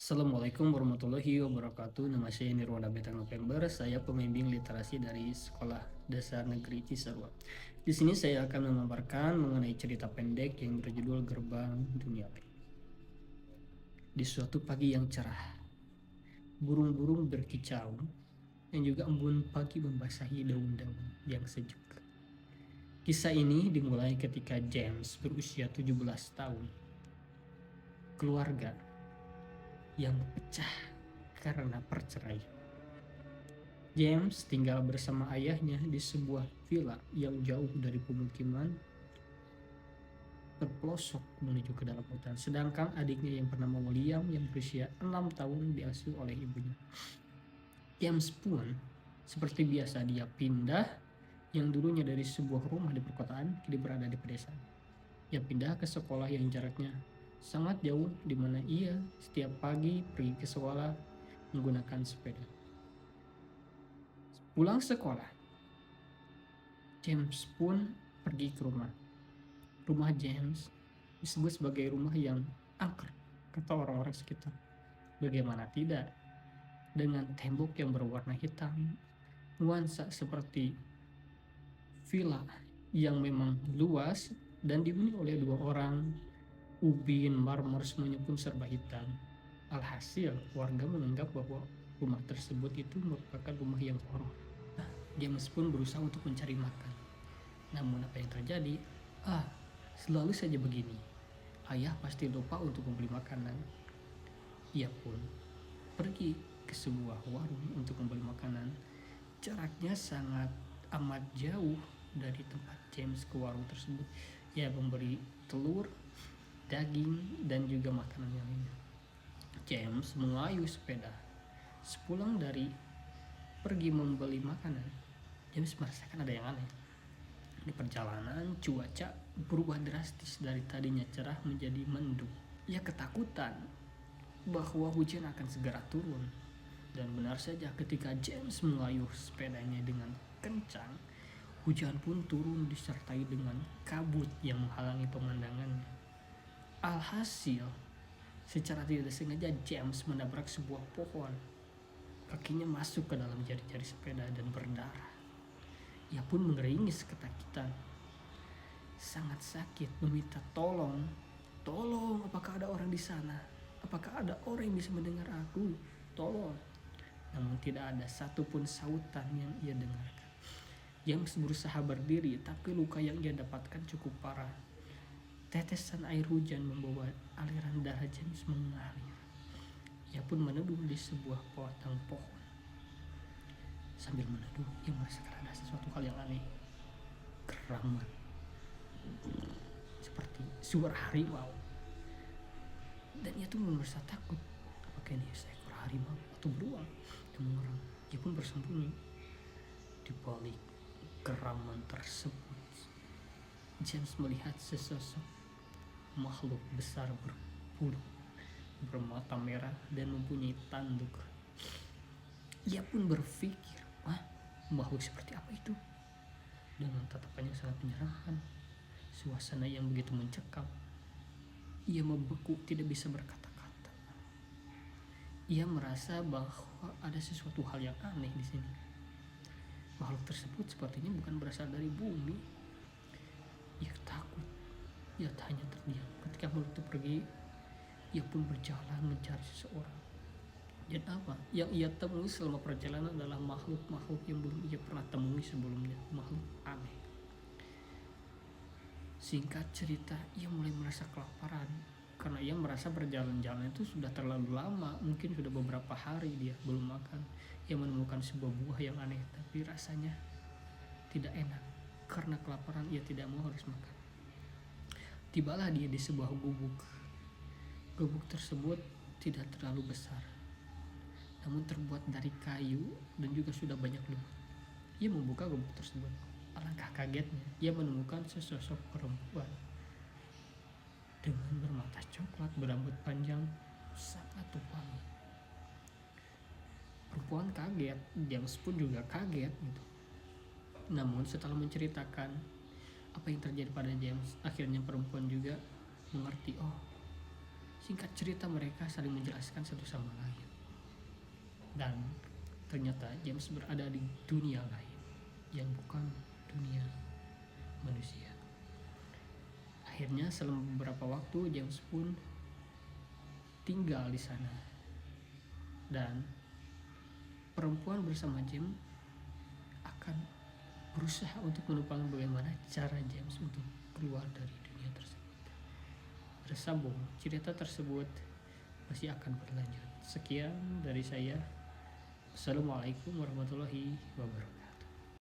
Assalamualaikum warahmatullahi wabarakatuh. Nama saya Nirwana Betang November. Saya pembimbing literasi dari Sekolah Dasar Negeri Cisarua. Di sini saya akan memaparkan mengenai cerita pendek yang berjudul Gerbang Dunia Lain. Di suatu pagi yang cerah, burung-burung berkicau dan juga embun pagi membasahi daun-daun yang sejuk. Kisah ini dimulai ketika James berusia 17 tahun. Keluarga yang pecah karena perceraian. James tinggal bersama ayahnya di sebuah villa yang jauh dari pemukiman, terpelosok menuju ke dalam hutan. Sedangkan adiknya yang bernama William yang berusia 6 tahun diasuh oleh ibunya. James pun seperti biasa dia pindah yang dulunya dari sebuah rumah di perkotaan kini berada di pedesaan. Ia pindah ke sekolah yang jaraknya sangat jauh, di mana ia setiap pagi pergi ke sekolah menggunakan sepeda. Pulang sekolah, James pun pergi ke rumah. Rumah James disebut sebagai rumah yang angker, kata orang-orang sekitar. Bagaimana tidak, dengan tembok yang berwarna hitam, nuansa seperti villa yang memang luas dan dihuni oleh dua orang, ubin, marmer, semuanya pun serba hitam. Alhasil, warga menganggap bahwa rumah tersebut itu merupakan rumah yang horor. James pun berusaha untuk mencari makan. Namun apa yang terjadi? Selalu saja begini. Ayah pasti lupa untuk membeli makanan. Ia pun pergi ke sebuah warung untuk membeli makanan. Jaraknya sangat amat jauh dari tempat James ke warung tersebut. Ia memberi telur, daging, dan juga makanan yang lainnya. James mengayuh sepeda. Sepulang dari pergi membeli makanan, James merasakan ada yang aneh. Di perjalanan, cuaca berubah drastis dari tadinya cerah menjadi mendung. Ia ketakutan bahwa hujan akan segera turun. Dan benar saja, ketika James mengayuh sepedanya dengan kencang, hujan pun turun disertai dengan kabut yang menghalangi pemandangannya. Alhasil, secara tidak sengaja James menabrak sebuah pohon. Kakinya masuk ke dalam jari-jari sepeda dan berdarah. Ia pun mengeringis ketakutan. Sangat sakit, meminta tolong. Tolong, apakah ada orang di sana? Apakah ada orang yang bisa mendengar aku? Tolong. Namun tidak ada satupun sautan yang ia dengarkan. James berusaha berdiri, tapi luka yang ia dapatkan cukup parah. Tetesan air hujan membawa aliran darah James mengalir. Ia pun meneduh di sebuah batang pohon. Sambil meneduh, ia merasakan ada sesuatu hal yang aneh. Geraman. Seperti suara harimau. Dan ia tuh merasa takut. Apakah ini seekor harimau atau beruang yang mengerang? Ia pun bersembunyi di balik geraman tersebut. James melihat sesosok makhluk besar berbulu, bermata merah dan mempunyai tanduk. Ia pun berpikir, makhluk seperti apa itu? Dengan tatapannya sangat menyeramkan, suasana yang begitu mencekam. Ia membeku, tidak bisa berkata-kata. Ia merasa bahwa ada sesuatu hal yang aneh di sini. Makhluk tersebut sepertinya bukan berasal dari bumi. Ia takut. Ia hanya terdiam. Ketika makhluk itu pergi, ia pun berjalan mencari seseorang. Dan apa yang ia temui selama perjalanan adalah makhluk-makhluk yang belum ia pernah temui sebelumnya. Makhluk aneh. Singkat cerita, ia mulai merasa kelaparan karena ia merasa berjalan-jalan itu sudah terlalu lama. Mungkin sudah beberapa hari dia belum makan. Ia menemukan sebuah buah yang aneh, tapi rasanya tidak enak. Karena kelaparan, ia tidak mau harus makan. Tibalah dia di sebuah gubuk. Gubuk tersebut tidak terlalu besar, namun terbuat dari kayu dan juga sudah banyak lumut. Ia membuka gubuk tersebut. Alangkah kagetnya, ia menemukan sesosok perempuan dengan bermata coklat, berambut panjang, sangat wangi. Perempuan kaget, James pun juga kaget gitu. Namun setelah menceritakan apa yang terjadi pada James, akhirnya perempuan juga mengerti, Singkat cerita, mereka saling menjelaskan satu sama lain. Dan ternyata James berada di dunia lain yang bukan dunia manusia. Akhirnya selama beberapa waktu James pun tinggal di sana. Dan perempuan bersama James akan berusaha untuk menumpang bagaimana cara James untuk keluar dari dunia tersebut. Bersambung, cerita tersebut masih akan berlanjut. Sekian dari saya. Assalamualaikum warahmatullahi wabarakatuh.